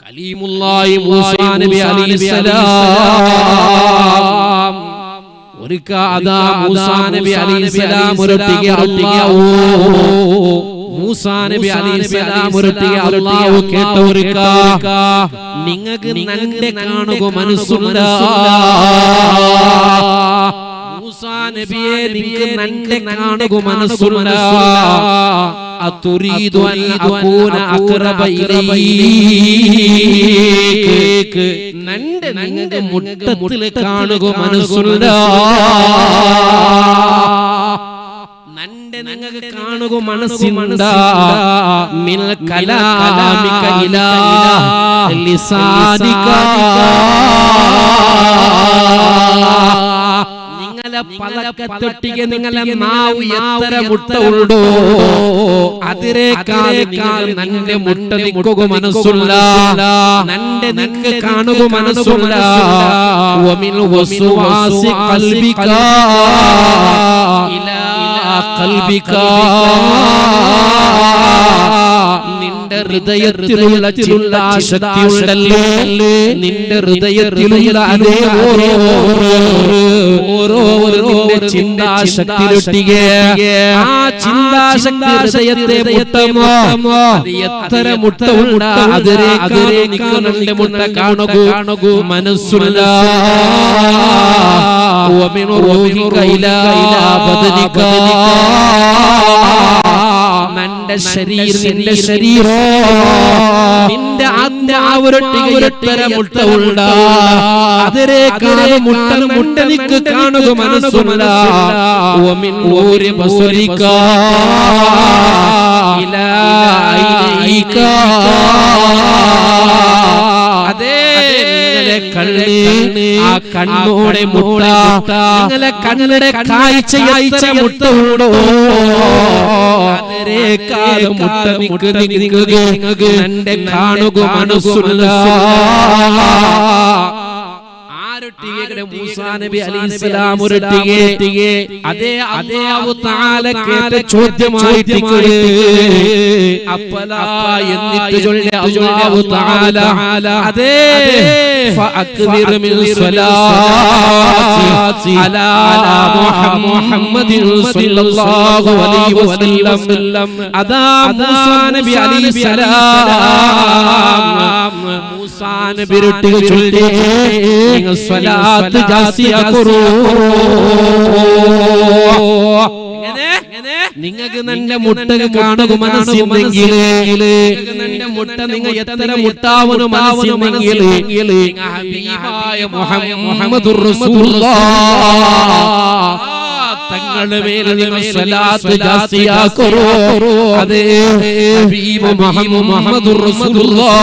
കലീമുല്ലാഹി മൂസാ നബി അലൈഹിസ്സലാം ഒരിക്കൽ അതാ മൂസാ നബി അലൈഹിസ്സലാം ഒരൊട്ടിಗೆ അല്ലാഹു മൂസാ നബി അലൈഹിസ്സലാം ഒരൊട്ടിಗೆ അല്ലാഹു കേട്ട ഒരിക്കൽ നിങ്ങൾക്ക് നന്റെ കാണുക മനസ്സുണ്ടാ മൂസാ നബിയെ നിങ്ങൾക്ക് നന്റെ കാണുക മനസ്സുണ്ടാ അതുരീദു അൻ അകൂന അഖറബ ഇലൈക നന്റെ നിങ്ങൾക്ക് മുട്ടത്തിൽ കാണുക മനസ്സുണ്ടാ നന്റെ നിങ്ങൾക്ക് കാണുക മനസ്സുണ്ടാ മിൻ കലാമിക ഇലാ ലിസാനിക പലക്കത്തൊട്ടിಗೆ നിങ്ങളെ നാവ് എത്ര മുട്ട ഉണ്ടോ അതിരേക്കാൾ നന്റെ മുട്ട നിൽക്കുക മനസ്സുള്ള നന്റെ നിങ്ങ കാണുക മനസ്സുള്ള വമിൽ വസ്വാസി ഖൽബിക ഇലാ ഖൽബിക നിന്റെ ഹൃദയത്തിലുള്ള ചിന്താശക്തിയുണ്ടല്ലോ നിന്റെ ഹൃദയത്തിലുള്ള അതേ ഓരോ ചിന്താശക്തിയിലൊട്ടിಗೆ ആ ചിന്താശക്തി ഹൃദയത്തെ മുട്ടമോ എത്ര മുട്ട ഉണ്ട് അതിരേക്കാൾ നിങ്ങളുടെ മുട്ട കാണുക മനസ്സുള്ള വമിൻ റൂഹിക ഇലാ ബദനിക നിന്റെ ശരീരം നിന്റെ ആത്മാവൊരൊട്ടിಗೆ എത്ര മുട്ട ഉണ്ട് അതിരേക്കാൾ മുട്ട നിക്ക് കാണുക മനസ്സുള്ള വമിൻ നൂരി ബസരിക ഇലാ ഐക അതേ നിങ്ങളെ കണ്ണ് ആ കണ്ണോടെ മുട്ട നിങ്ങളെ കണ്ണിടെ കാഴ്ച എത്ര മുട്ട ഉണ്ടോ അതിരേക്കാൾ മുട്ട നിങ്ങൾക്ക് നന്റെ കാണുക മനസ്സുള്ള മൂസാ നബി അലൈഹിസ്സലാം ഒരൊട്ടിಗೆ അതേ അല്ലാഹു തആല കേട്ട ചോദ്യമായിട്ട് അപ്പലാ എന്നിട്ട് ചൊല്ലി അല്ലാഹു തആല അതേ ഫഅക്ബിർ മിൻ സ്വലാത്തി അലാ മുഹമ്മദിൻ സ്വല്ലല്ലാഹു അലൈഹി വസല്ലം അതാ മൂസാ നബി അലൈഹിസ്സലാം മൂസാ നബി ഒരൊട്ടിಗೆ ചൊല്ലി സ്വലാത്ത് ജാസിയ കുറൂ നിങ്ങൾക്ക് നന്റെ മുട്ട കാണുക മനസ്സിലെങ്കിൽ നന്റെ മുട്ട നിങ്ങൾ എത്ര മുട്ടാവനും മനസ്സിലെങ്കിൽ ഹബീബായ മുഹമ്മദുർ റസൂലുള്ളാഹ് തങ്ങളുടെ മേൽ നിങ്ങൾ സ്വലാത്ത് ജാസിയ കുറൂ അതേ ഹബീബ് മുഹമ്മദുർ റസൂലുള്ളാഹ്